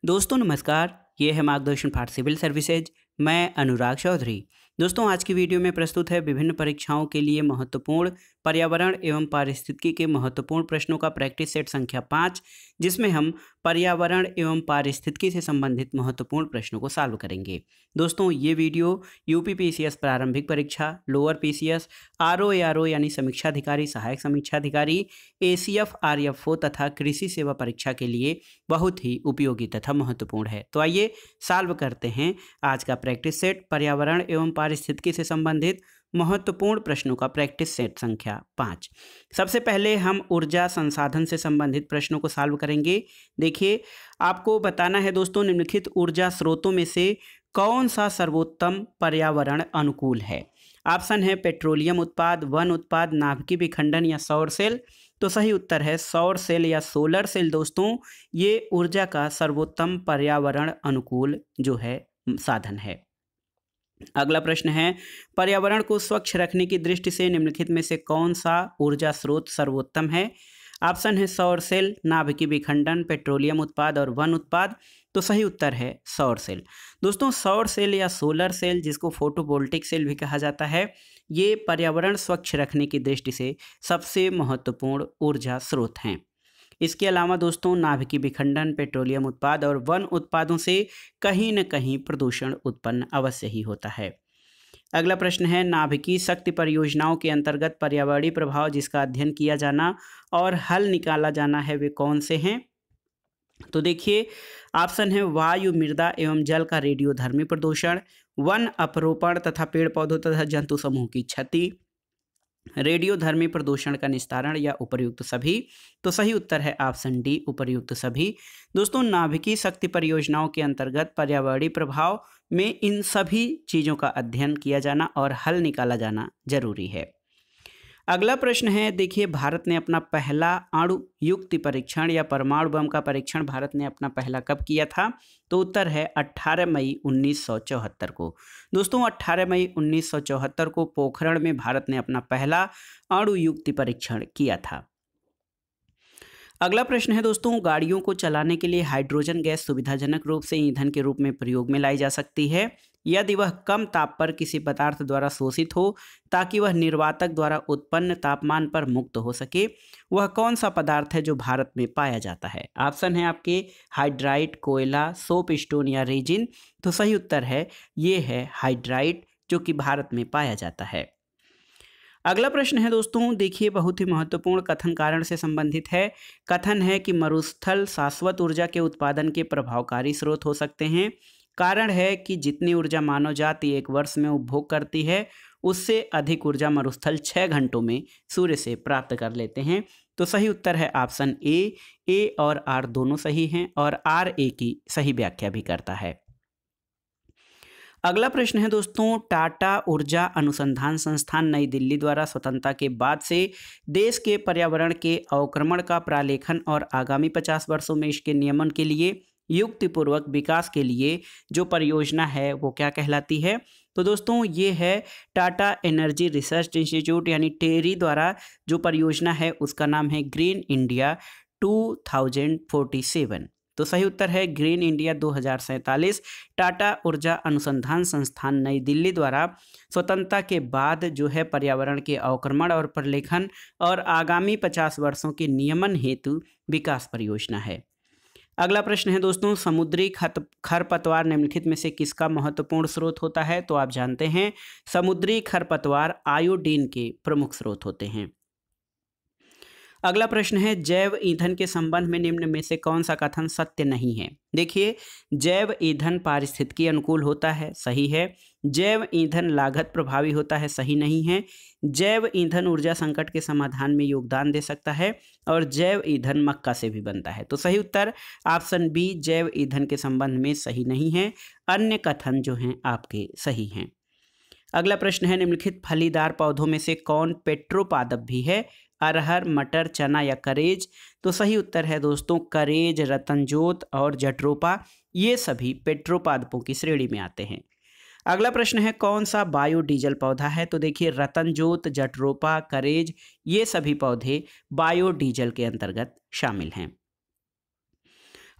दोस्तों नमस्कार, ये है मार्गदर्शन फॉर सिविल सर्विसेज। मैं अनुराग चौधरी। दोस्तों आज की वीडियो में प्रस्तुत है विभिन्न परीक्षाओं के लिए महत्वपूर्ण पर्यावरण एवं पारिस्थितिकी के महत्वपूर्ण प्रश्नों का प्रैक्टिस सेट संख्या 5, जिसमें हम पर्यावरण एवं पारिस्थितिकी से संबंधित महत्वपूर्ण प्रश्नों को सॉल्व करेंगे। दोस्तों ये वीडियो यूपी पीसीएस प्रारंभिक परीक्षा, लोअर पीसीएस, आरओ यानी समीक्षा अधिकारी, सहायक समीक्षा अधिकारी, एसीएफ, आरएफओ तथा कृषि सेवा परीक्षा के लिए बहुत ही उपयोगी तथा महत्वपूर्ण है। तो आइए सॉल्व करते हैं आज का प्रैक्टिस सेट पर्यावरण एवं पारिस्थितिकी से संबंधित महत्वपूर्ण प्रश्नों का प्रैक्टिस सेट संख्या 5। सबसे पहले हम ऊर्जा संसाधन से संबंधित प्रश्नों को सॉल्व करेंगे। देखिए, आपको बताना है दोस्तों, निम्नलिखित ऊर्जा स्रोतों में से कौन सा सर्वोत्तम पर्यावरण अनुकूल है। ऑप्शन है पेट्रोलियम उत्पाद, वन उत्पाद, नाभिकीय विखंडन या सौर सेल। तो सही उत्तर है सौर सेल या सोलर सेल। दोस्तों ये ऊर्जा का सर्वोत्तम पर्यावरण अनुकूल जो है साधन है। अगला प्रश्न है, पर्यावरण को स्वच्छ रखने की दृष्टि से निम्नलिखित में से कौन सा ऊर्जा स्रोत सर्वोत्तम है। ऑप्शन है सौर सेल, नाभिकीय विखंडन, पेट्रोलियम उत्पाद और वन उत्पाद। तो सही उत्तर है सौर सेल। दोस्तों सौर सेल या सोलर सेल, जिसको फोटोवोल्टिक सेल भी कहा जाता है, ये पर्यावरण स्वच्छ रखने की दृष्टि से सबसे महत्वपूर्ण ऊर्जा स्रोत हैं। इसके अलावा दोस्तों नाभिकीय विखंडन, पेट्रोलियम उत्पाद और वन उत्पादों से कहीं न कहीं प्रदूषण उत्पन्न अवश्य ही होता है। अगला प्रश्न है, नाभिकीय शक्ति परियोजनाओं के अंतर्गत पर्यावरणीय प्रभाव जिसका अध्ययन किया जाना और हल निकाला जाना है वे कौन से हैं। तो देखिए, ऑप्शन है वायु, मृदा एवं जल का रेडियोधर्मी प्रदूषण, वन अपरोपण तथा पेड़ पौधों तथा जंतु समूह की क्षति, रेडियोधर्मी प्रदूषण का निस्तारण या उपर्युक्त सभी। तो सही उत्तर है ऑप्शन डी, उपर्युक्त सभी। दोस्तों नाभिकीय शक्ति परियोजनाओं के अंतर्गत पर्यावरणीय प्रभाव में इन सभी चीज़ों का अध्ययन किया जाना और हल निकाला जाना जरूरी है। अगला प्रश्न है, देखिए, भारत ने अपना पहला अणु युक्ति परीक्षण या परमाणु बम का परीक्षण भारत ने अपना पहला कब किया था। तो उत्तर है 18 मई 1974 को। दोस्तों 18 मई 1974 को पोखरण में भारत ने अपना पहला अणु युक्ति परीक्षण किया था। अगला प्रश्न है दोस्तों, गाड़ियों को चलाने के लिए हाइड्रोजन गैस सुविधाजनक रूप से ईंधन के रूप में प्रयोग में लाई जा सकती है यदि वह कम ताप पर किसी पदार्थ द्वारा शोषित हो ताकि वह निर्वातक द्वारा उत्पन्न तापमान पर मुक्त हो सके। वह कौन सा पदार्थ है जो भारत में पाया जाता है। ऑप्शन है आपके हाइड्राइट, कोयला, सोप स्टोन या रेजिन। तो सही उत्तर है ये है हाइड्राइट, जो कि भारत में पाया जाता है। अगला प्रश्न है दोस्तों, देखिए, बहुत ही महत्वपूर्ण कथन कारण से संबंधित है। कथन है कि मरुस्थल शाश्वत ऊर्जा के उत्पादन के प्रभावकारी स्रोत हो सकते हैं। कारण है कि जितनी ऊर्जा मानव जाति एक वर्ष में उपभोग करती है उससे अधिक ऊर्जा मरुस्थल 6 घंटों में सूर्य से प्राप्त कर लेते हैं। तो सही उत्तर है ऑप्शन ए और आर दोनों सही हैं और आर ए की सही व्याख्या भी करता है। अगला प्रश्न है दोस्तों, टाटा ऊर्जा अनुसंधान संस्थान नई दिल्ली द्वारा स्वतंत्रता के बाद से देश के पर्यावरण के अवक्रमण का प्रालेखन और आगामी 50 वर्षों में इसके नियमन के लिए युक्तिपूर्वक विकास के लिए जो परियोजना है वो क्या कहलाती है। तो दोस्तों ये है टाटा एनर्जी रिसर्च इंस्टीट्यूट यानी टेरी द्वारा जो परियोजना है उसका नाम है ग्रीन इंडिया 2047। तो सही उत्तर है ग्रीन इंडिया 2047। टाटा ऊर्जा अनुसंधान संस्थान नई दिल्ली द्वारा स्वतंत्रता के बाद जो है पर्यावरण के अवक्रमण और प्रलेखन और आगामी 50 वर्षों के नियमन हेतु विकास परियोजना है। अगला प्रश्न है दोस्तों, समुद्री खरपतवार निम्नलिखित में से किसका महत्वपूर्ण स्रोत होता है। तो आप जानते हैं समुद्री खरपतवार आयोडीन के प्रमुख स्रोत होते हैं। अगला प्रश्न है, जैव ईंधन के संबंध में निम्न में से कौन सा कथन सत्य नहीं है। देखिए, जैव ईंधन पारिस्थितिकी अनुकूल होता है, सही है। जैव ईंधन लागत प्रभावी होता है, सही नहीं है। जैव ईंधन ऊर्जा संकट के समाधान में योगदान दे सकता है और जैव ईंधन मक्का से भी बनता है। तो सही उत्तर ऑप्शन बी, जैव ईंधन के संबंध में सही नहीं है। अन्य कथन जो हैं आपके सही हैं। अगला प्रश्न है, निम्नलिखित फलीदार पौधों में से कौन पेट्रोपादप भी है। अरहर, मटर, चना या करेज। तो सही उत्तर है दोस्तों करेज, रतनजोत और जट्रोपा, ये सभी पेट्रोपादपों की श्रेणी में आते हैं। अगला प्रश्न है, कौन सा बायोडीजल पौधा है। तो देखिए, रतनजोत, जट्रोपा, करेज, ये सभी पौधे बायोडीजल के अंतर्गत शामिल हैं।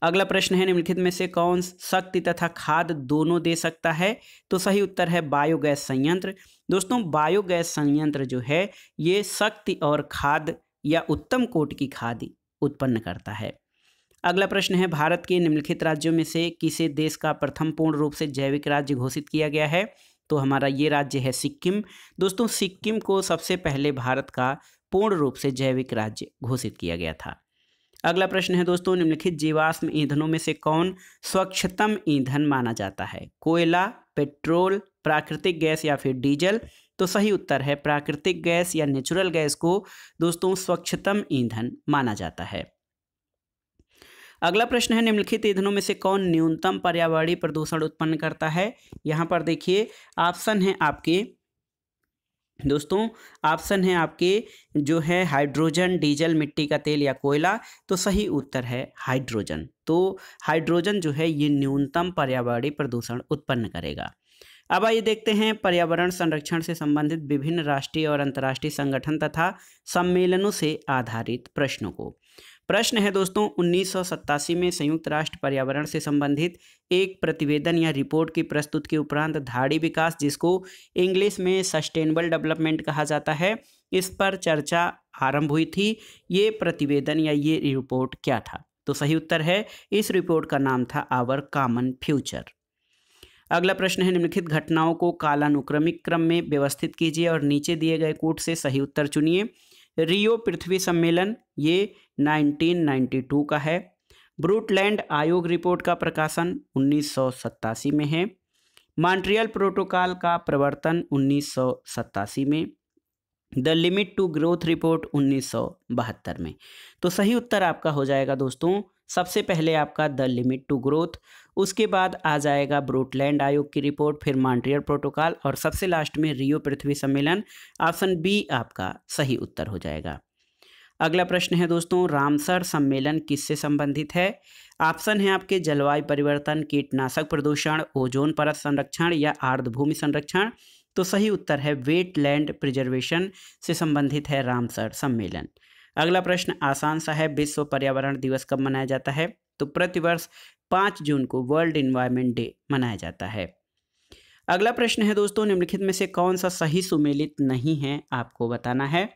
अगला प्रश्न है, निम्नलिखित में से कौन शक्ति तथा खाद दोनों दे सकता है? तो सही उत्तर है बायोगैस संयंत्र। दोस्तों बायोगैस संयंत्र जो है ये शक्ति और खाद या उत्तम कोटि की खाद उत्पन्न करता है। अगला प्रश्न है, भारत के निम्नलिखित राज्यों में से किसे देश का प्रथम पूर्ण रूप से जैविक राज्य घोषित किया गया है? तो हमारा ये राज्य है सिक्किम। दोस्तों सिक्किम को सबसे पहले भारत का पूर्ण रूप से जैविक राज्य घोषित किया गया था। अगला प्रश्न है दोस्तों, निम्नलिखित जीवाश्म ईंधनों में से कौन स्वच्छतम ईंधन माना जाता है? कोयला, पेट्रोल, प्राकृतिक गैस या फिर डीजल? तो सही उत्तर है प्राकृतिक गैस या नेचुरल गैस को दोस्तों स्वच्छतम ईंधन माना जाता है। अगला प्रश्न है, निम्नलिखित ईंधनों में से कौन न्यूनतम पर्यावरणीय प्रदूषण उत्पन्न करता है? यहाँ पर देखिए ऑप्शन है आपके दोस्तों, ऑप्शन है आपके जो है हाइड्रोजन, डीजल, मिट्टी का तेल या कोयला। तो सही उत्तर है हाइड्रोजन। तो हाइड्रोजन जो है ये न्यूनतम पर्यावरणीय प्रदूषण उत्पन्न करेगा। अब आइए देखते हैं पर्यावरण संरक्षण से संबंधित विभिन्न राष्ट्रीय और अंतर्राष्ट्रीय संगठन तथा सम्मेलनों से आधारित प्रश्नों को। प्रश्न है दोस्तों, 1987 में संयुक्त राष्ट्र पर्यावरण से संबंधित एक प्रतिवेदन या रिपोर्ट की प्रस्तुति के उपरांत धाड़ी विकास, जिसको इंग्लिश में सस्टेनेबल डेवलपमेंट कहा जाता है, इस पर चर्चा आरंभ हुई थी। ये प्रतिवेदन या ये रिपोर्ट क्या था? तो सही उत्तर है इस रिपोर्ट का नाम था आवर कॉमन फ्यूचर। अगला प्रश्न है, निम्नलिखित घटनाओं को कालानुक्रमिक क्रम में व्यवस्थित कीजिए और नीचे दिए गए कूट से सही उत्तर चुनिए। रियो पृथ्वी सम्मेलन ये 1992 का है। ब्रूटलैंड आयोग रिपोर्ट का प्रकाशन 1987 में है। मॉन्ट्रियल प्रोटोकॉल का प्रवर्तन 1987 में। The limit to growth report 1972 में। तो सही उत्तर आपका हो जाएगा दोस्तों, सबसे पहले आपका द लिमिट टू ग्रोथ, उसके बाद आ जाएगा ब्रूटलैंड आयोग की रिपोर्ट, फिर मॉन्ट्रियल प्रोटोकॉल और सबसे लास्ट में रियो पृथ्वी सम्मेलन। ऑप्शन बी आपका सही उत्तर हो जाएगा। अगला प्रश्न है दोस्तों, रामसर सम्मेलन किससे संबंधित है? ऑप्शन है आपके जलवायु परिवर्तन, कीटनाशक प्रदूषण, ओजोन परत संरक्षण या आर्द्रभूमि संरक्षण। तो सही उत्तर है वेटलैंड प्रिजर्वेशन से संबंधित है रामसर सम्मेलन। अगला प्रश्न आसान सा है, विश्व पर्यावरण दिवस कब मनाया जाता है? तो प्रतिवर्ष 5 जून को वर्ल्ड एनवायरनमेंट डे मनाया जाता है। अगला प्रश्न है दोस्तों, निम्नलिखित में से कौन सा सही सुमेलित नहीं है आपको बताना है।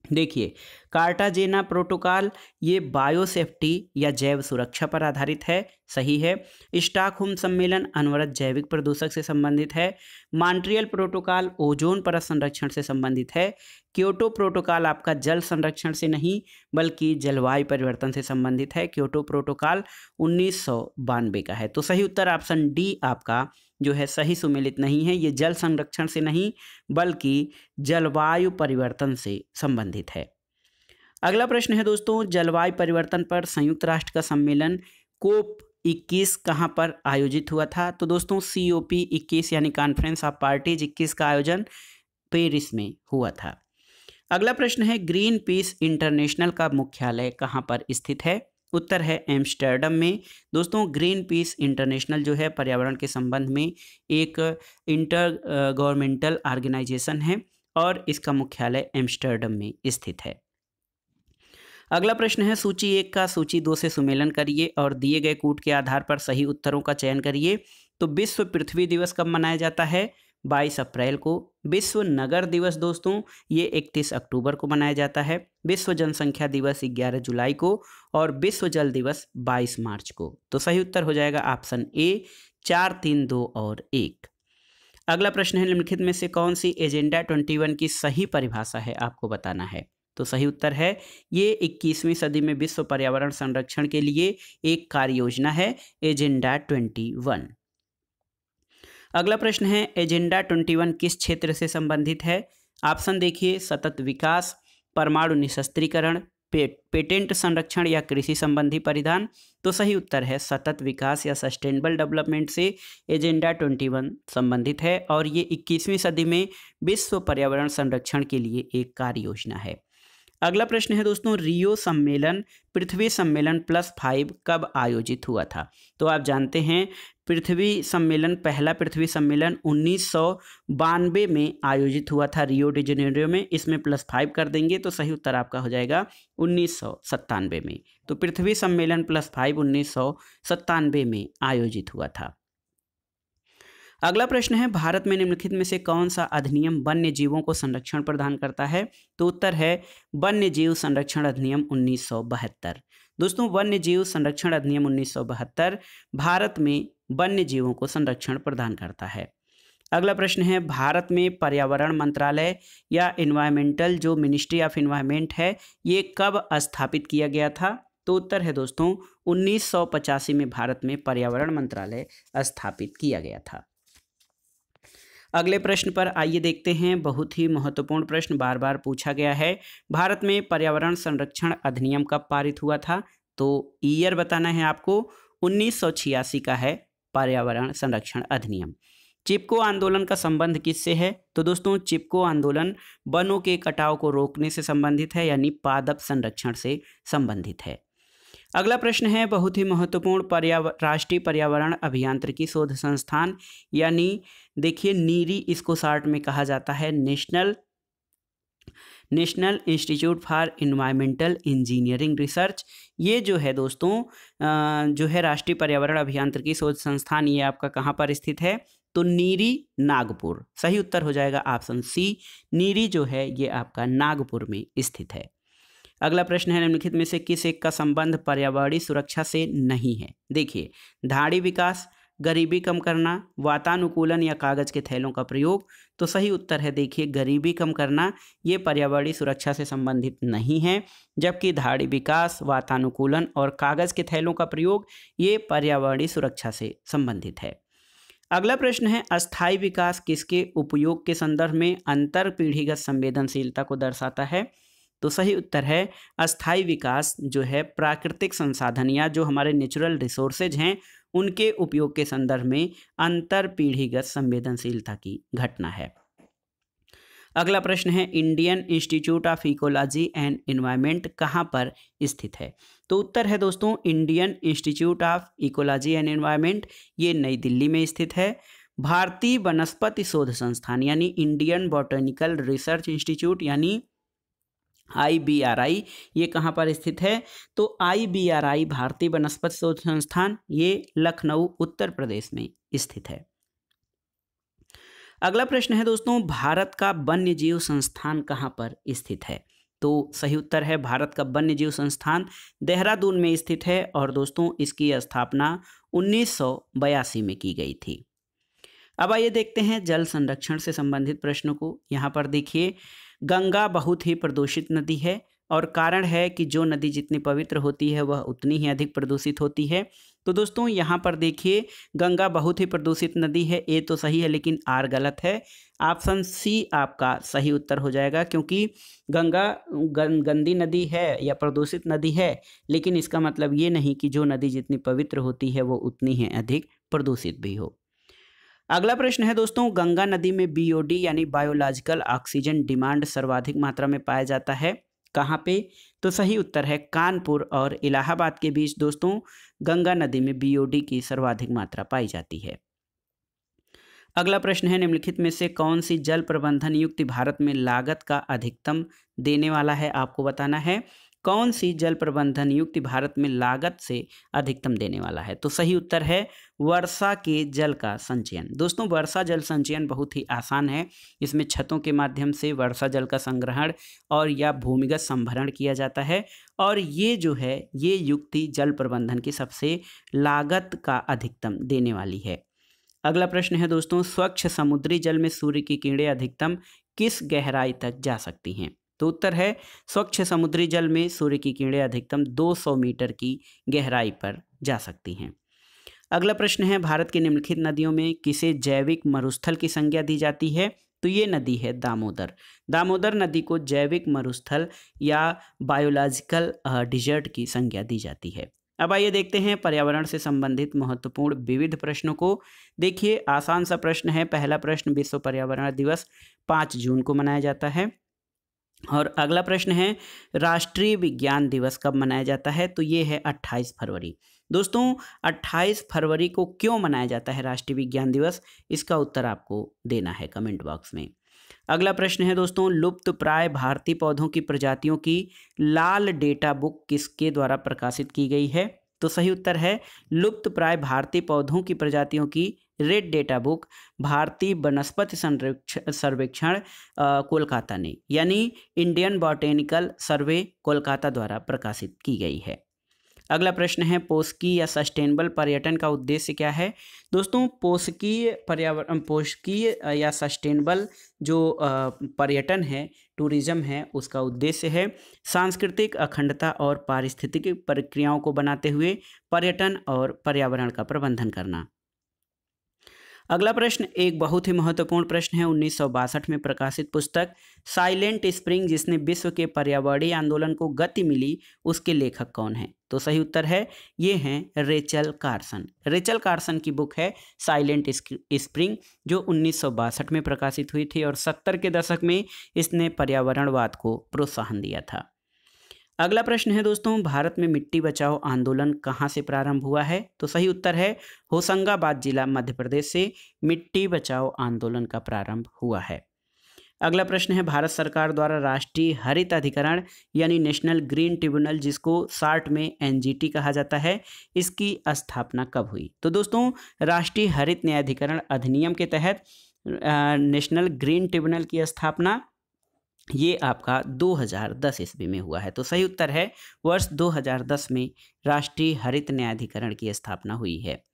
देखिए कार्टाजेना प्रोटोकॉल ये बायोसेफ्टी या जैव सुरक्षा पर आधारित है, सही है। स्टॉकहोम सम्मेलन अनवरत जैविक प्रदूषक से संबंधित है। मॉन्ट्रियल प्रोटोकॉल ओजोन परत संरक्षण से संबंधित है। क्योटो प्रोटोकॉल आपका जल संरक्षण से नहीं बल्कि जलवायु परिवर्तन से संबंधित है। क्योटो प्रोटोकॉल 1992 का है। तो सही उत्तर ऑप्शन डी आपका जो है सही सुमेलित नहीं है। ये जल संरक्षण से नहीं बल्कि जलवायु परिवर्तन से संबंधित है। अगला प्रश्न है दोस्तों, जलवायु परिवर्तन पर संयुक्त राष्ट्र का सम्मेलन कोप 21 कहाँ पर आयोजित हुआ था? तो दोस्तों COP 21 यानी कॉन्फ्रेंस ऑफ पार्टीज 21 का आयोजन पेरिस में हुआ था। अगला प्रश्न है, ग्रीन पीस इंटरनेशनल का मुख्यालय कहाँ पर स्थित है? उत्तर है एम्स्टर्डम में। दोस्तों ग्रीन पीस इंटरनेशनल जो है पर्यावरण के संबंध में एक इंटर गवर्नमेंटल ऑर्गेनाइजेशन है और इसका मुख्यालय एम्स्टर्डम में स्थित है। अगला प्रश्न है, सूची 1 का सूची 2 से सुमेलन करिए और दिए गए कूट के आधार पर सही उत्तरों का चयन करिए। तो विश्व पृथ्वी दिवस कब मनाया जाता है? 22 अप्रैल को। विश्व नगर दिवस दोस्तों ये 31 अक्टूबर को मनाया जाता है। विश्व जनसंख्या दिवस 11 जुलाई को और विश्व जल दिवस 22 मार्च को। तो सही उत्तर हो जाएगा ऑप्शन ए 4, 3, 2 और 1। अगला प्रश्न है, निम्नलिखित में से कौन सी एजेंडा 21 की सही परिभाषा है आपको बताना है। तो सही उत्तर है ये 21वीं सदी में विश्व पर्यावरण संरक्षण के लिए एक कार्य योजना है, एजेंडा 21। अगला प्रश्न है, एजेंडा 21 किस क्षेत्र से संबंधित है? ऑप्शन देखिए, सतत विकास, परमाणु निशस्त्रीकरण, पेटेंट संरक्षण या कृषि संबंधी परिधान। तो सही उत्तर है सतत विकास या सस्टेनेबल डेवलपमेंट से एजेंडा 21 संबंधित है और ये 21वीं सदी में विश्व पर्यावरण संरक्षण के लिए एक कार्य योजना है। अगला प्रश्न है दोस्तों, रियो सम्मेलन पृथ्वी सम्मेलन +5 कब आयोजित हुआ था? तो आप जानते हैं पृथ्वी सम्मेलन, पहला पृथ्वी सम्मेलन 1992 में आयोजित हुआ था रियो डी जेनेरियो में। इसमें +5 कर देंगे तो सही उत्तर आपका हो जाएगा 1997 में। तो पृथ्वी सम्मेलन +5 1997 में आयोजित हुआ था। अगला प्रश्न है, भारत में निम्नलिखित में से कौन सा अधिनियम वन्य जीवों को संरक्षण प्रदान करता है? तो उत्तर है वन्य जीव संरक्षण अधिनियम 1972। दोस्तों, वन्य जीव संरक्षण अधिनियम 1972 भारत में वन्य जीवों को संरक्षण प्रदान करता है। अगला प्रश्न है, भारत में पर्यावरण मंत्रालय या एनवायरमेंटल जो मिनिस्ट्री ऑफ एनवायरमेंट है, ये कब स्थापित किया गया था? तो उत्तर है दोस्तों 1985 में भारत में पर्यावरण मंत्रालय स्थापित किया गया था। अगले प्रश्न पर आइए देखते हैं, बहुत ही महत्वपूर्ण प्रश्न बार बार पूछा गया है। भारत में पर्यावरण संरक्षण अधिनियम कब पारित हुआ था? तो ईयर बताना है आपको। 1986 का है पर्यावरण संरक्षण अधिनियम। चिपको आंदोलन का संबंध किससे है? तो दोस्तों, चिपको आंदोलन वनों के कटाव को रोकने से संबंधित है, यानी पादप संरक्षण से संबंधित है। अगला प्रश्न है, बहुत ही महत्वपूर्ण, राष्ट्रीय पर्यावरण अभियांत्रिकी शोध संस्थान, यानी देखिए नीरी इसको शॉर्ट में कहा जाता है, national institute for environmental engineering research. ये जो है दोस्तों जो है राष्ट्रीय पर्यावरण अभियांत्रिकी शोध संस्थान, ये आपका कहाँ पर स्थित है? तो नीरी, नागपुर। सही उत्तर हो जाएगा ऑप्शन सी, नीरी जो है ये आपका नागपुर में स्थित है। अगला प्रश्न है, निम्नलिखित में से किस एक का संबंध पर्यावरणीय सुरक्षा से नहीं है? देखिए, धाड़ी विकास, गरीबी कम करना, वातानुकूलन या कागज के थैलों का प्रयोग। तो सही उत्तर है देखिए गरीबी कम करना, ये पर्यावरणीय सुरक्षा से संबंधित नहीं है, जबकि धाड़ी विकास, वातानुकूलन और कागज के थैलों का प्रयोग ये पर्यावरणीय सुरक्षा से संबंधित है। अगला प्रश्न है, अस्थायी विकास किसके उपयोग के संदर्भ में अंतर पीढ़ीगत संवेदनशीलता को दर्शाता है? तो सही उत्तर है अस्थायी विकास जो है प्राकृतिक संसाधन या जो हमारे नेचुरल रिसोर्सेज हैं उनके उपयोग के संदर्भ में अंतर पीढ़ीगत संवेदनशीलता की घटना है। अगला प्रश्न है, Indian institute of ecology and environment कहाँ पर स्थित है? तो उत्तर है दोस्तों Indian institute of ecology and environment, ये नई दिल्ली में स्थित है। भारतीय वनस्पति शोध संस्थान यानी इंडियन बॉटनिकल रिसर्च इंस्टीट्यूट यानी IBRI, ये कहाँ पर स्थित है? तो IBRI भारतीय वनस्पति शोध संस्थान ये लखनऊ उत्तर प्रदेश में स्थित है। अगला प्रश्न है दोस्तों, भारत का वन्य जीव संस्थान कहाँ पर स्थित है? तो सही उत्तर है भारत का वन्य जीव संस्थान देहरादून में स्थित है और दोस्तों इसकी स्थापना 1982 में की गई थी। अब आइए देखते हैं जल संरक्षण से संबंधित प्रश्नों को। यहाँ पर देखिए, गंगा बहुत ही प्रदूषित नदी है और कारण है कि जो नदी जितनी पवित्र होती है वह उतनी ही अधिक प्रदूषित होती है। तो दोस्तों यहाँ पर देखिए गंगा बहुत ही प्रदूषित नदी है, ए तो सही है लेकिन आर गलत है। ऑप्शन सी आपका सही उत्तर हो जाएगा, क्योंकि गंगा गंदी नदी है या प्रदूषित नदी है, लेकिन इसका मतलब ये नहीं कि जो नदी जितनी पवित्र होती है वो उतनी ही अधिक प्रदूषित भी हो। अगला प्रश्न है दोस्तों, गंगा नदी में BOD यानी बायोलॉजिकल ऑक्सीजन डिमांड सर्वाधिक मात्रा में पाया जाता है, कहाँ पे? तो सही उत्तर है कानपुर और इलाहाबाद के बीच दोस्तों गंगा नदी में BOD की सर्वाधिक मात्रा पाई जाती है। अगला प्रश्न है, निम्नलिखित में से कौन सी जल प्रबंधन युक्ति भारत में लागत का अधिकतम देने वाला है? आपको बताना है कौन सी जल प्रबंधन युक्ति भारत में लागत से अधिकतम देने वाला है। तो सही उत्तर है वर्षा के जल का संचयन। दोस्तों वर्षा जल संचयन बहुत ही आसान है, इसमें छतों के माध्यम से वर्षा जल का संग्रहण और या भूमिगत संभरण किया जाता है और ये जो है ये युक्ति जल प्रबंधन की सबसे लागत का अधिकतम देने वाली है। अगला प्रश्न है दोस्तों, स्वच्छ समुद्री जल में सूर्य की किरणें अधिकतम किस गहराई तक जा सकती हैं? तो उत्तर है स्वच्छ समुद्री जल में सूर्य की किरणें अधिकतम 200 मीटर की गहराई पर जा सकती हैं। अगला प्रश्न है, भारत की निम्नलिखित नदियों में किसे जैविक मरुस्थल की संज्ञा दी जाती है? तो ये नदी है दामोदर। दामोदर नदी को जैविक मरुस्थल या बायोलॉजिकल डिजर्ट की संज्ञा दी जाती है। अब आइए देखते हैं पर्यावरण से संबंधित महत्वपूर्ण विविध प्रश्नों को। देखिए आसान सा प्रश्न है। पहला प्रश्न, विश्व पर्यावरण दिवस 5 जून को मनाया जाता है। और अगला प्रश्न है, राष्ट्रीय विज्ञान दिवस कब मनाया जाता है? तो ये है 28 फरवरी। दोस्तों 28 फरवरी को क्यों मनाया जाता है राष्ट्रीय विज्ञान दिवस? इसका उत्तर आपको देना है कमेंट बॉक्स में। अगला प्रश्न है दोस्तों, लुप्त प्राय भारतीय पौधों की प्रजातियों की लाल डेटा बुक किसके द्वारा प्रकाशित की गई है? तो सही उत्तर है लुप्त प्राय भारतीय पौधों की प्रजातियों की रेड डेटा बुक भारतीय वनस्पति सर्वेक्षण कोलकाता ने, यानी इंडियन बॉटेनिकल सर्वे कोलकाता द्वारा प्रकाशित की गई है। अगला प्रश्न है, पोषकीय या सस्टेनेबल पर्यटन का उद्देश्य क्या है? दोस्तों पोषकीय या सस्टेनेबल जो पर्यटन है, टूरिज्म है, उसका उद्देश्य है सांस्कृतिक अखंडता और पारिस्थितिक प्रक्रियाओं को बनाते हुए पर्यटन और पर्यावरण का प्रबंधन करना। अगला प्रश्न एक बहुत ही महत्वपूर्ण प्रश्न है। 1962 में प्रकाशित पुस्तक साइलेंट स्प्रिंग, जिसने विश्व के पर्यावरणीय आंदोलन को गति मिली, उसके लेखक कौन हैं? तो सही उत्तर है ये हैं रेचल कार्सन। रेचल कार्सन की बुक है साइलेंट स्प्रिंग, जो 1962 में प्रकाशित हुई थी और 70 के दशक में इसने पर्यावरणवाद को प्रोत्साहन दिया था। अगला प्रश्न है दोस्तों, भारत में मिट्टी बचाओ आंदोलन कहाँ से प्रारंभ हुआ है? तो सही उत्तर है होशंगाबाद जिला मध्य प्रदेश से मिट्टी बचाओ आंदोलन का प्रारंभ हुआ है। अगला प्रश्न है, भारत सरकार द्वारा राष्ट्रीय हरित अधिकरण यानी नेशनल ग्रीन ट्रिब्यूनल, जिसको शार्ट में एनजीटी कहा जाता है, इसकी स्थापना कब हुई? तो दोस्तों राष्ट्रीय हरित न्यायाधिकरण अधिनियम के तहत नेशनल ग्रीन ट्रिब्यूनल की स्थापना ये आपका 2010 ईस्वी में हुआ है। तो सही उत्तर है वर्ष 2010 में राष्ट्रीय हरित न्यायाधिकरण की स्थापना हुई है।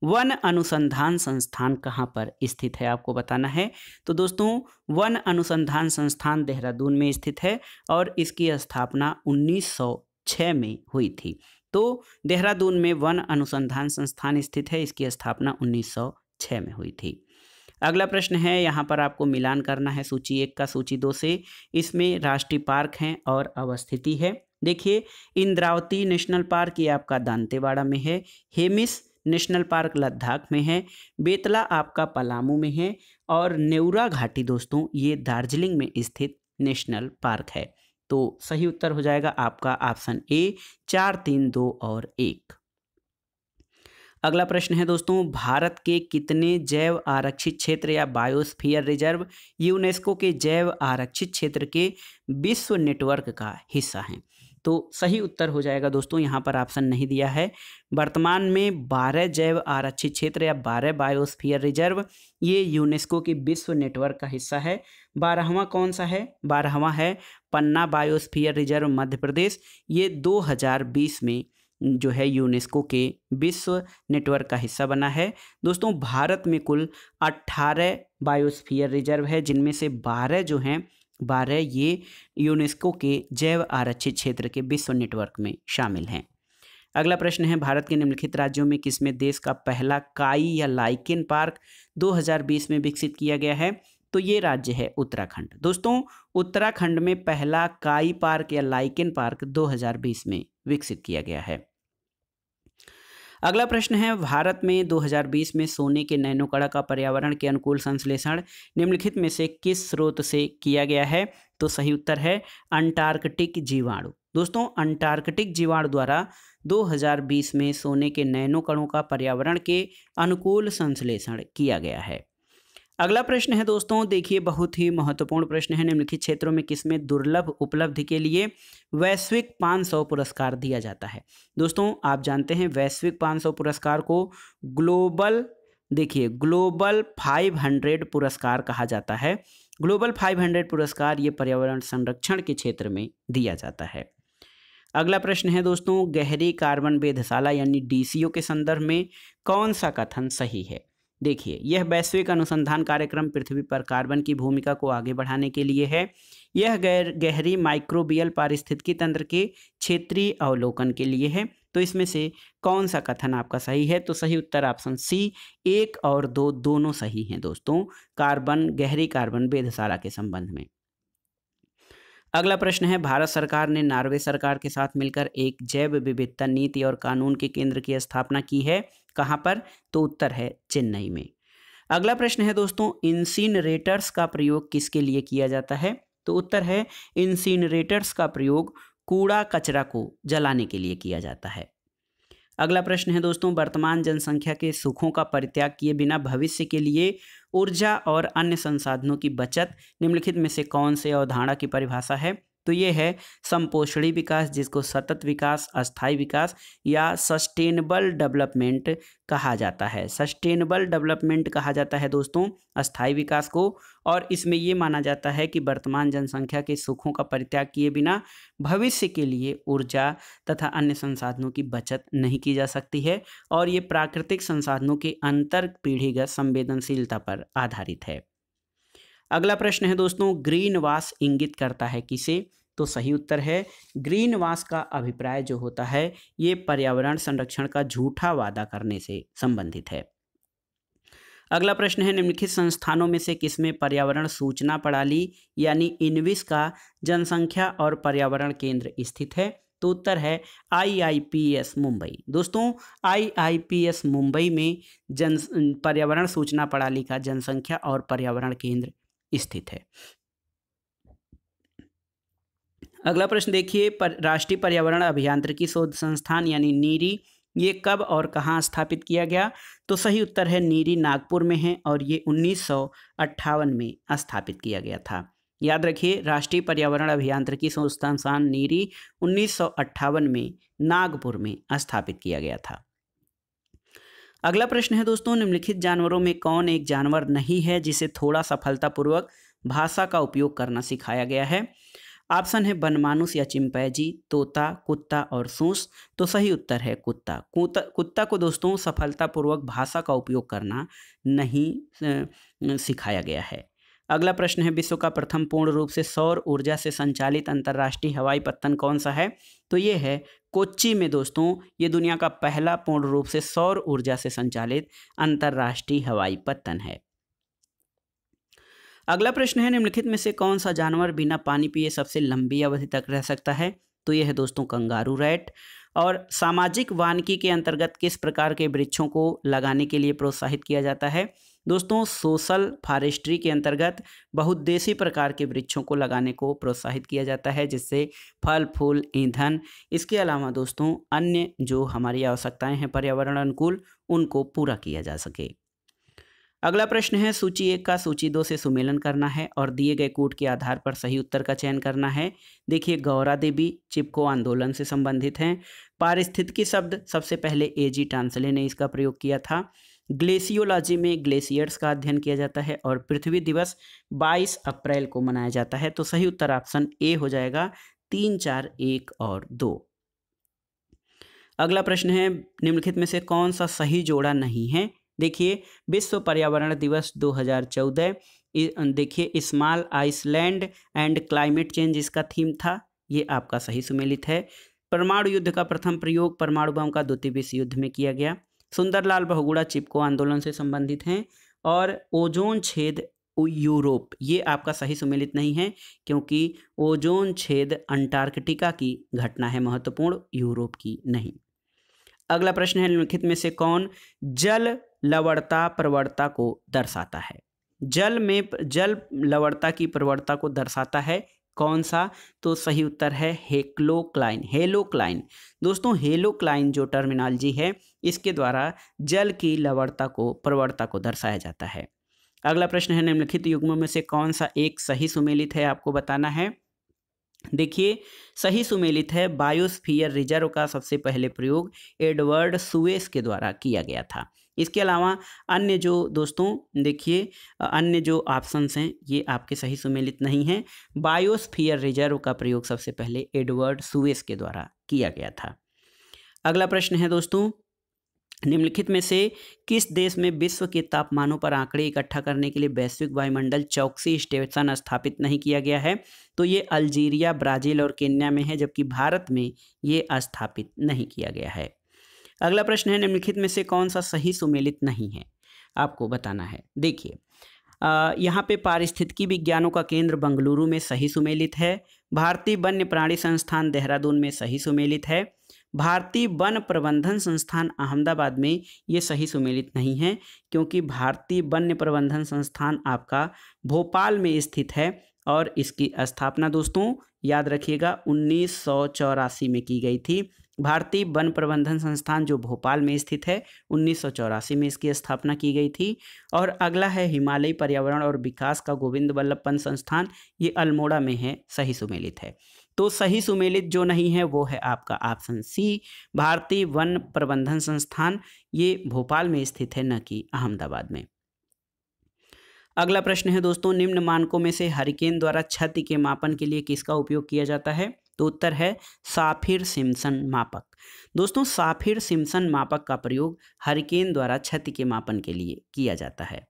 वन अनुसंधान संस्थान कहाँ पर स्थित है, आपको बताना है। तो दोस्तों वन अनुसंधान संस्थान देहरादून में स्थित है और इसकी स्थापना 1906 में हुई थी। तो देहरादून में वन अनुसंधान संस्थान स्थित है, इसकी स्थापना 1906 में हुई थी। अगला प्रश्न है, यहाँ पर आपको मिलान करना है सूची 1 का सूची 2 से। इसमें राष्ट्रीय पार्क हैं और अवस्थिति है। देखिए इंद्रावती नेशनल पार्क ये आपका दांतेवाड़ा में है, हेमिस नेशनल पार्क लद्दाख में है, बेतला आपका पलामू में है और नेउरा घाटी दोस्तों ये दार्जिलिंग में स्थित नेशनल पार्क है। तो सही उत्तर हो जाएगा आपका ऑप्शन ए 4, 3, 2 और 1। अगला प्रश्न है दोस्तों, भारत के कितने जैव आरक्षित क्षेत्र या बायोस्फीयर रिजर्व यूनेस्को के जैव आरक्षित क्षेत्र के विश्व नेटवर्क का हिस्सा हैं? तो सही उत्तर हो जाएगा दोस्तों, यहाँ पर ऑप्शन नहीं दिया है। वर्तमान में 12 जैव आरक्षित क्षेत्र या 12 बायोस्फीयर रिजर्व ये यूनेस्को के विश्व नेटवर्क का हिस्सा है। 12वां कौन सा है? 12वां है पन्ना बायोस्फीयर रिजर्व मध्य प्रदेश। ये 2020 में जो है यूनेस्को के विश्व नेटवर्क का हिस्सा बना है। दोस्तों भारत में कुल 18 बायोस्फीयर रिजर्व है, जिनमें से 12 जो हैं 12 ये यूनेस्को के जैव आरक्षित क्षेत्र के विश्व नेटवर्क में शामिल हैं। अगला प्रश्न है, भारत के निम्नलिखित राज्यों में किसमें देश का पहला काई या लाइकेन पार्क 2020 में विकसित किया गया है? तो ये राज्य है उत्तराखंड। दोस्तों उत्तराखंड में पहला काई पार्क या लाइकेन पार्क 2020 में विकसित किया गया है। अगला प्रश्न है, भारत में 2020 में सोने के नैनो कण का पर्यावरण के अनुकूल संश्लेषण निम्नलिखित में से किस स्रोत से किया गया है? तो सही उत्तर है अंटार्कटिक जीवाणु। दोस्तों अंटार्कटिक जीवाणु द्वारा 2020 में सोने के नैनो कणों का पर्यावरण के अनुकूल संश्लेषण किया गया है। अगला प्रश्न है दोस्तों, देखिए बहुत ही महत्वपूर्ण प्रश्न है, निम्नलिखित क्षेत्रों में किसमें दुर्लभ उपलब्धि के लिए वैश्विक 500 पुरस्कार दिया जाता है? दोस्तों आप जानते हैं वैश्विक 500 पुरस्कार को ग्लोबल 500 पुरस्कार कहा जाता है। ग्लोबल 500 पुरस्कार ये पर्यावरण संरक्षण के क्षेत्र में दिया जाता है। अगला प्रश्न है दोस्तों, गहरी कार्बन वेधशाला यानी DCO के संदर्भ में कौन सा कथन सही है? देखिए यह वैश्विक अनुसंधान कार्यक्रम पृथ्वी पर कार्बन की भूमिका को आगे बढ़ाने के लिए है। यह गहरी माइक्रोबियल पारिस्थितिकी तंत्र के क्षेत्रीय अवलोकन के लिए है। तो इसमें से कौन सा कथन आपका सही है? तो सही उत्तर ऑप्शन सी 1 और 2 दोनों सही हैं दोस्तों, गहरी कार्बन वेधशाला के संबंध में। अगला प्रश्न है, भारत सरकार ने नॉर्वे सरकार के साथ मिलकर एक जैव विविधता नीति और कानून के केंद्र की स्थापना की है, कहाँ पर? तो उत्तर है चेन्नई में। अगला प्रश्न है दोस्तों, इंसिनरेटर्स का प्रयोग किसके लिए किया जाता है? तो उत्तर है इंसिनरेटर्स का प्रयोग कूड़ा कचरा को जलाने के लिए किया जाता है। अगला प्रश्न है दोस्तों, वर्तमान जनसंख्या के सुखों का परित्याग किए बिना भविष्य के लिए ऊर्जा और अन्य संसाधनों की बचत निम्नलिखित में से कौन से अवधारणा की परिभाषा है? तो ये है संपोषणी विकास, जिसको सतत विकास, अस्थायी विकास या सस्टेनेबल डेवलपमेंट कहा जाता है। सस्टेनेबल डेवलपमेंट कहा जाता है दोस्तों अस्थायी विकास को, और इसमें ये माना जाता है कि वर्तमान जनसंख्या के सुखों का परित्याग किए बिना भविष्य के लिए ऊर्जा तथा अन्य संसाधनों की बचत नहीं की जा सकती है, और ये प्राकृतिक संसाधनों के अंतर पीढ़ीगत संवेदनशीलता पर आधारित है। अगला प्रश्न है दोस्तों, ग्रीन वाश इंगित करता है किसे? तो सही उत्तर है ग्रीन वाश का अभिप्राय जो होता है ये पर्यावरण संरक्षण का झूठा वादा करने से संबंधित है। अगला प्रश्न है, निम्नलिखित संस्थानों में से किसमें पर्यावरण सूचना प्रणाली यानी इनविस का जनसंख्या और पर्यावरण केंद्र स्थित है? तो उत्तर है IIPS मुंबई। दोस्तों IIPS मुंबई में पर्यावरण सूचना प्रणाली का जनसंख्या और पर्यावरण केंद्र स्थित है। अगला प्रश्न देखिए, राष्ट्रीय पर्यावरण अभियांत्रिकी शोध संस्थान यानी नीरी ये कब और कहाँ स्थापित किया गया? तो सही उत्तर है नीरी नागपुर में है और ये 1958 में स्थापित किया गया था। याद रखिए, राष्ट्रीय पर्यावरण अभियांत्रिकी शोध संस्थान नीरी 1958 में नागपुर में स्थापित किया गया था। अगला प्रश्न है दोस्तों, निम्नलिखित जानवरों में कौन एक जानवर नहीं है जिसे थोड़ा सफलतापूर्वक भाषा का उपयोग करना सिखाया गया है? ऑप्शन है बनमानुस या चिंपैंजी, तोता, कुत्ता और सूस। तो सही उत्तर है कुत्ता। कुत्ता को दोस्तों सफलतापूर्वक भाषा का उपयोग करना नहीं सिखाया गया है। अगला प्रश्न है, विश्व का प्रथम पूर्ण रूप से सौर ऊर्जा से संचालित अंतर्राष्ट्रीय हवाई पत्तन कौन सा है? तो ये है कोच्चि में दोस्तों, ये दुनिया का पहला पूर्ण रूप से सौर ऊर्जा से संचालित अंतर्राष्ट्रीय हवाई पत्तन है। अगला प्रश्न है, निम्नलिखित में से कौन सा जानवर बिना पानी पिए सबसे लंबी अवधि तक रह सकता है? तो यह है दोस्तों कंगारू रैट। और सामाजिक वानिकी के अंतर्गत किस प्रकार के वृक्षों को लगाने के लिए प्रोत्साहित किया जाता है? दोस्तों सोशल फॉरेस्ट्री के अंतर्गत बहुउद्देशीय प्रकार के वृक्षों को लगाने को प्रोत्साहित किया जाता है, जिससे फल फूल ईंधन इसके अलावा दोस्तों अन्य जो हमारी आवश्यकताएं हैं पर्यावरण अनुकूल उनको पूरा किया जा सके। अगला प्रश्न है, सूची 1 का सूची 2 से सुमेलन करना है और दिए गए कूट के आधार पर सही उत्तर का चयन करना है। देखिए, गौरा देवी चिपको आंदोलन से संबंधित हैं। पारिस्थितिकी शब्द सबसे पहले AG टांसले ने इसका प्रयोग किया था। ग्लेशियोलॉजी में ग्लेशियर्स का अध्ययन किया जाता है और पृथ्वी दिवस 22 अप्रैल को मनाया जाता है। तो सही उत्तर ऑप्शन ए हो जाएगा 3, 4, 1 और 2। अगला प्रश्न है, निम्नलिखित में से कौन सा सही जोड़ा नहीं है? देखिए, विश्व पर्यावरण दिवस 2014 देखिए small island and climate change इसका थीम था, ये आपका सही सुमेलित है। परमाणु युद्ध का प्रथम प्रयोग परमाणु बम का द्वितीय विश्व युद्ध में किया गया। सुंदरलाल बहुगुणा चिपको आंदोलन से संबंधित हैं। और ओजोन छेद यूरोप ये आपका सही सुमेलित नहीं है, क्योंकि ओजोन छेद अंटार्कटिका की घटना है महत्वपूर्ण, यूरोप की नहीं। अगला प्रश्न है, निम्नलिखित में से कौन जल लवणता प्रवणता को दर्शाता है? जल लवणता की प्रवणता को दर्शाता है कौन सा? तो सही उत्तर है हेक्लोक्लाइन। हेलोक्लाइन दोस्तों, हेलोक्लाइन जो टर्मिनोलॉजी है इसके द्वारा जल की लवणता को प्रवणता को दर्शाया जाता है। अगला प्रश्न है, निम्नलिखित युग्मों में से कौन सा एक सही सुमेलित है, आपको बताना है। देखिए, सही सुमेलित है बायोस्फीयर रिजर्व का सबसे पहले प्रयोग एडवर्ड सुएस के द्वारा किया गया था। इसके अलावा अन्य जो दोस्तों देखिए अन्य जो ऑप्शंस हैं ये आपके सही सुमेलित नहीं हैं। बायोस्फीयर रिजर्व का प्रयोग सबसे पहले एडवर्ड सुएस के द्वारा किया गया था। अगला प्रश्न है दोस्तों, निम्नलिखित में से किस देश में विश्व के तापमानों पर आंकड़े इकट्ठा करने के लिए वैश्विक वायुमंडल चौकसी स्टेशन स्थापित नहीं किया गया है? तो ये अल्जीरिया, ब्राजील और केन्या में है, जबकि भारत में ये स्थापित नहीं किया गया है। अगला प्रश्न है, निम्नलिखित में से कौन सा सही सुमेलित नहीं है, आपको बताना है। देखिए, यहाँ पे पारिस्थितिकी विज्ञानों का केंद्र बंगलुरु में सही सुमेलित है। भारतीय वन्य प्राणी संस्थान देहरादून में सही सुमेलित है। भारतीय वन प्रबंधन संस्थान अहमदाबाद में ये सही सुमेलित नहीं है, क्योंकि भारतीय वन्य प्रबंधन संस्थान आपका भोपाल में स्थित है और इसकी स्थापना दोस्तों याद रखिएगा 1984 में की गई थी। भारतीय वन प्रबंधन संस्थान जो भोपाल में स्थित है, 1984 में इसकी स्थापना की गई थी। और अगला है हिमालयी पर्यावरण और विकास का गोविंद वल्लभ पंत संस्थान, ये अल्मोड़ा में है, सही सुमेलित है। तो सही सुमेलित जो नहीं है वो है आपका ऑप्शन सी, भारतीय वन प्रबंधन संस्थान, ये भोपाल में स्थित है, न कि अहमदाबाद में। अगला प्रश्न है दोस्तों, निम्न मानकों में से हरिकेन द्वारा क्षति के मापन के लिए किसका उपयोग किया जाता है? तो उत्तर है साफिर सिम्पसन मापक। दोस्तों साफिर सिम्पसन मापक का प्रयोग हरिकेन द्वारा क्षति के मापन के लिए किया जाता है।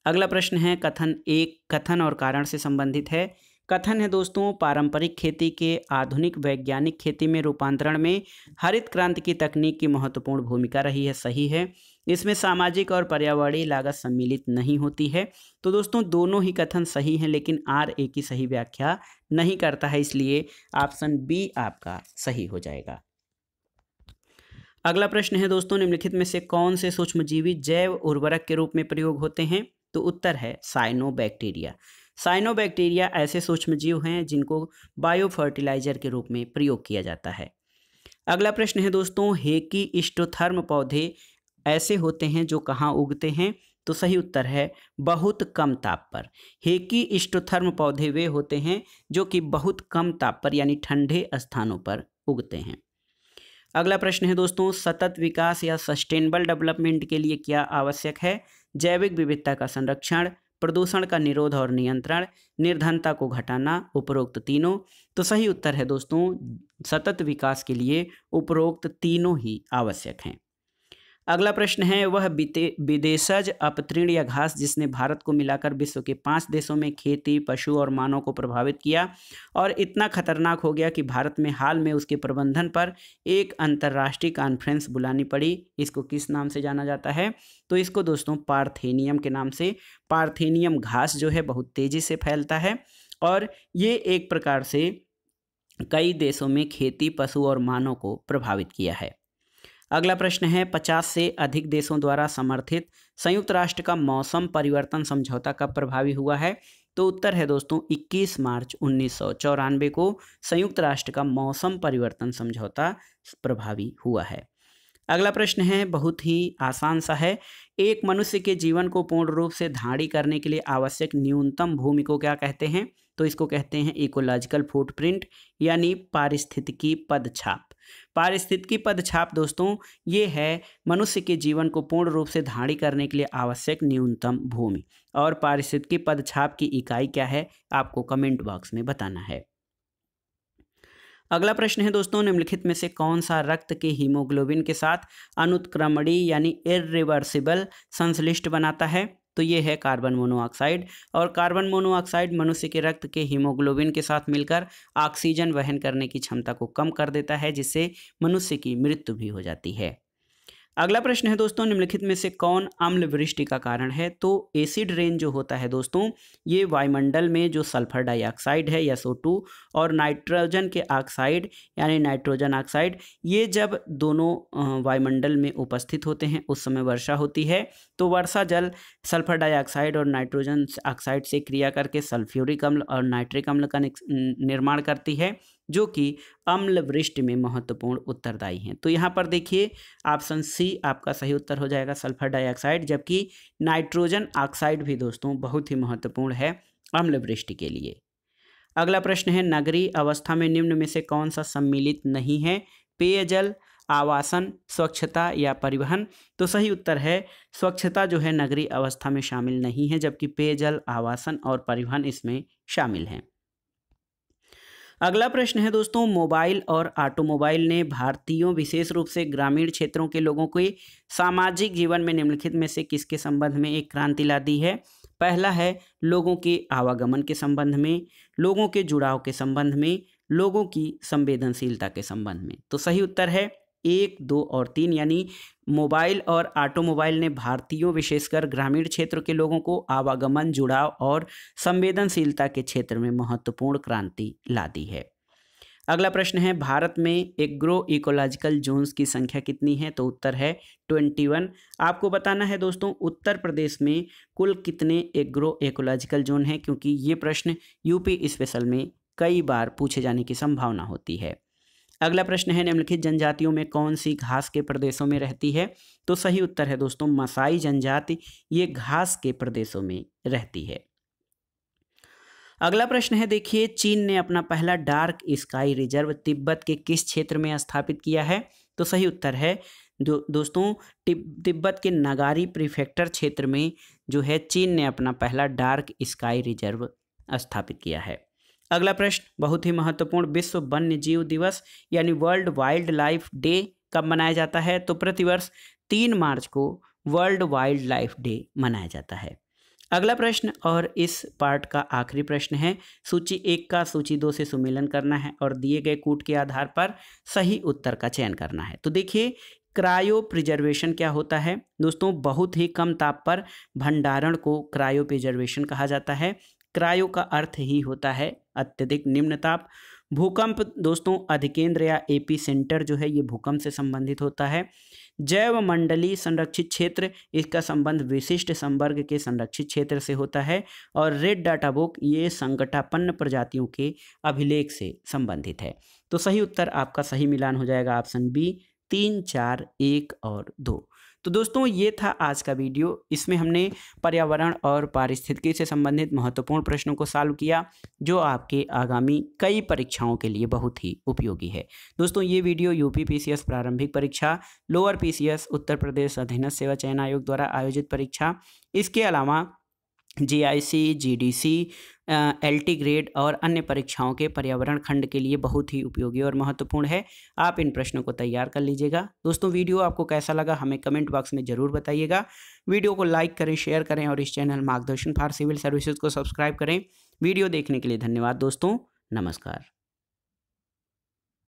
अगला प्रश्न है कथन एक कथन और कारण से संबंधित है। कथन है दोस्तों, पारंपरिक खेती के आधुनिक वैज्ञानिक खेती में रूपांतरण में हरित क्रांति की तकनीक की महत्वपूर्ण भूमिका रही है, सही है। इसमें सामाजिक और पर्यावरणीय लागत सम्मिलित नहीं होती है। तो दोस्तों दोनों ही कथन सही हैं, लेकिन RA की सही व्याख्या नहीं करता है, इसलिए ऑप्शन बी आपका सही हो जाएगा। अगला प्रश्न है दोस्तों, निम्नलिखित में से कौन से सूक्ष्मजीवी जैव उर्वरक के रूप में प्रयोग होते हैं? तो उत्तर है साइनोबैक्टीरिया। साइनोबैक्टीरिया ऐसे सूक्ष्मजीव हैं जिनको बायो फर्टिलाइजर के रूप में प्रयोग किया जाता है। अगला प्रश्न है दोस्तों, हेकिस्टोथर्म पौधे ऐसे होते हैं जो कहाँ उगते हैं? तो सही उत्तर है बहुत कम ताप पर। हेकिस्टोथर्म पौधे वे होते हैं जो कि बहुत कम ताप पर यानी ठंडे स्थानों पर उगते हैं। अगला प्रश्न है दोस्तों, सतत विकास या सस्टेनेबल डेवलपमेंट के लिए क्या आवश्यक है? जैविक विविधता का संरक्षण, प्रदूषण का निरोध और नियंत्रण, निर्धनता को घटाना, उपरोक्त तीनों। तो सही उत्तर है दोस्तों सतत विकास के लिए उपरोक्त तीनों ही आवश्यक हैं। अगला प्रश्न है, वह विदेशज अपतृण या घास जिसने भारत को मिलाकर विश्व के 5 देशों में खेती, पशु और मानव को प्रभावित किया और इतना खतरनाक हो गया कि भारत में हाल में उसके प्रबंधन पर एक अंतर्राष्ट्रीय कॉन्फ्रेंस बुलानी पड़ी, इसको किस नाम से जाना जाता है? तो इसको दोस्तों पार्थेनियम के नाम से। पार्थेनियम घास जो है बहुत तेजी से फैलता है और ये एक प्रकार से कई देशों में खेती, पशु और मानव को प्रभावित किया है। अगला प्रश्न है, 50 से अधिक देशों द्वारा समर्थित संयुक्त राष्ट्र का मौसम परिवर्तन समझौता कब प्रभावी हुआ है? तो उत्तर है दोस्तों 21 मार्च 1994 को संयुक्त राष्ट्र का मौसम परिवर्तन समझौता प्रभावी हुआ है। अगला प्रश्न है, बहुत ही आसान सा है, एक मनुष्य के जीवन को पूर्ण रूप से धारण करने के लिए आवश्यक न्यूनतम भूमि को क्या कहते हैं? तो इसको कहते हैं इकोलॉजिकल फुटप्रिंट यानी पारिस्थितिकी पदछाप। पारिस्थितिकी पदछाप दोस्तों ये है मनुष्य के जीवन को पूर्ण रूप से धारण करने के लिए आवश्यक न्यूनतम भूमि, और पारिस्थितिकी पदछाप की इकाई क्या है आपको कमेंट बॉक्स में बताना है। अगला प्रश्न है दोस्तों, निम्नलिखित में से कौन सा रक्त के हीमोग्लोबिन के साथ अनुत्क्रमणीय यानी इरिवर्सिबल संश्लिष्ट बनाता है? तो ये है कार्बन मोनोऑक्साइड, और कार्बन मोनोऑक्साइड मनुष्य के रक्त के हीमोग्लोबिन के साथ मिलकर ऑक्सीजन वहन करने की क्षमता को कम कर देता है, जिससे मनुष्य की मृत्यु भी हो जाती है। अगला प्रश्न है दोस्तों, निम्नलिखित में से कौन अम्ल वृष्टि का कारण है? तो एसिड रेन जो होता है दोस्तों ये वायुमंडल में जो सल्फर डाइऑक्साइड है SO2 और नाइट्रोजन के ऑक्साइड यानी नाइट्रोजन ऑक्साइड, ये जब दोनों वायुमंडल में उपस्थित होते हैं उस समय वर्षा होती है। तो वर्षा जल सल्फर डाइऑक्साइड और नाइट्रोजन ऑक्साइड से क्रिया करके सल्फ्यूरिक अम्ल और नाइट्रिक अम्ल का निर्माण करती है, जो कि अम्ल वृष्टि में महत्वपूर्ण उत्तरदायी हैं। तो यहाँ पर देखिए ऑप्शन सी आपका सही उत्तर हो जाएगा सल्फर डाइऑक्साइड, जबकि नाइट्रोजन ऑक्साइड भी दोस्तों बहुत ही महत्वपूर्ण है अम्ल वृष्टि के लिए। अगला प्रश्न है, नगरीय अवस्था में निम्न में से कौन सा सम्मिलित नहीं है? पेयजल, आवासन, स्वच्छता या परिवहन? तो सही उत्तर है स्वच्छता जो है नगरीय अवस्था में शामिल नहीं है, जबकि पेयजल, आवासन और परिवहन इसमें शामिल हैं। अगला प्रश्न है दोस्तों, मोबाइल और ऑटोमोबाइल ने भारतीयों विशेष रूप से ग्रामीण क्षेत्रों के लोगों के सामाजिक जीवन में निम्नलिखित में से किसके संबंध में एक क्रांति ला दी है? पहला है लोगों के आवागमन के संबंध में, लोगों के जुड़ाव के संबंध में, लोगों की संवेदनशीलता के संबंध में। तो सही उत्तर है 1, 2 और 3, यानी मोबाइल और ऑटोमोबाइल ने भारतीयों विशेषकर ग्रामीण क्षेत्र के लोगों को आवागमन, जुड़ाव और संवेदनशीलता के क्षेत्र में महत्वपूर्ण क्रांति ला दी है। अगला प्रश्न है, भारत में एग्रो इकोलॉजिकल जोन्स की संख्या कितनी है? तो उत्तर है 21। आपको बताना है दोस्तों उत्तर प्रदेश में कुल कितने एग्रो इकोलॉजिकल जोन हैं, क्योंकि ये प्रश्न यूपी स्पेशल में कई बार पूछे जाने की संभावना होती है। अगला प्रश्न है, निम्नलिखित जनजातियों में कौन सी घास के प्रदेशों में रहती है? तो सही उत्तर है दोस्तों मसाई जनजाति, ये घास के प्रदेशों में रहती है। अगला प्रश्न है, देखिए चीन ने अपना पहला डार्क स्काई रिजर्व तिब्बत के किस क्षेत्र में स्थापित किया है? तो सही उत्तर है दोस्तों तिब्बत के नगारी प्रीफेक्टर क्षेत्र में जो है चीन ने अपना पहला डार्क स्काई रिजर्व स्थापित किया है। अगला प्रश्न बहुत ही महत्वपूर्ण, विश्व वन्य जीव दिवस यानी वर्ल्ड वाइल्ड लाइफ डे कब मनाया जाता है? तो प्रतिवर्ष 3 मार्च को वर्ल्ड वाइल्ड लाइफ डे मनाया जाता है। अगला प्रश्न और इस पार्ट का आखिरी प्रश्न है, सूची 1 का सूची 2 से सुमेलन करना है और दिए गए कूट के आधार पर सही उत्तर का चयन करना है। तो देखिए क्रायो प्रिजर्वेशन क्या होता है दोस्तों? बहुत ही कम ताप पर भंडारण को क्रायो प्रिजर्वेशन कहा जाता है। क्रायो का अर्थ ही होता है अत्यधिक निम्न ताप। भूकंप दोस्तों अधिकेंद्र या एपी सेंटर जो है ये भूकंप से संबंधित होता है। जैव मंडलीय संरक्षित क्षेत्र, इसका संबंध विशिष्ट संवर्ग के संरक्षित क्षेत्र से होता है। और रेड डाटा बुक ये संकटापन्न प्रजातियों के अभिलेख से संबंधित है। तो सही उत्तर आपका सही मिलान हो जाएगा ऑप्शन बी 3, 4, 1 और 2। तो दोस्तों ये था आज का वीडियो। इसमें हमने पर्यावरण और पारिस्थितिकी से संबंधित महत्वपूर्ण प्रश्नों को सॉल्व किया, जो आपके आगामी कई परीक्षाओं के लिए बहुत ही उपयोगी है। दोस्तों ये वीडियो यूपी पीसीएस प्रारंभिक परीक्षा, लोअर पीसीएस, उत्तर प्रदेश अधीनस्थ सेवा चयन आयोग द्वारा आयोजित परीक्षा, इसके अलावा जीआईसी, जीडीसी, एलटी ग्रेड और अन्य परीक्षाओं के पर्यावरण खंड के लिए बहुत ही उपयोगी और महत्वपूर्ण है। आप इन प्रश्नों को तैयार कर लीजिएगा। दोस्तों वीडियो आपको कैसा लगा हमें कमेंट बॉक्स में ज़रूर बताइएगा। वीडियो को लाइक करें, शेयर करें और इस चैनल मार्गदर्शन फॉर सिविल सर्विसेज को सब्सक्राइब करें। वीडियो देखने के लिए धन्यवाद दोस्तों, नमस्कार।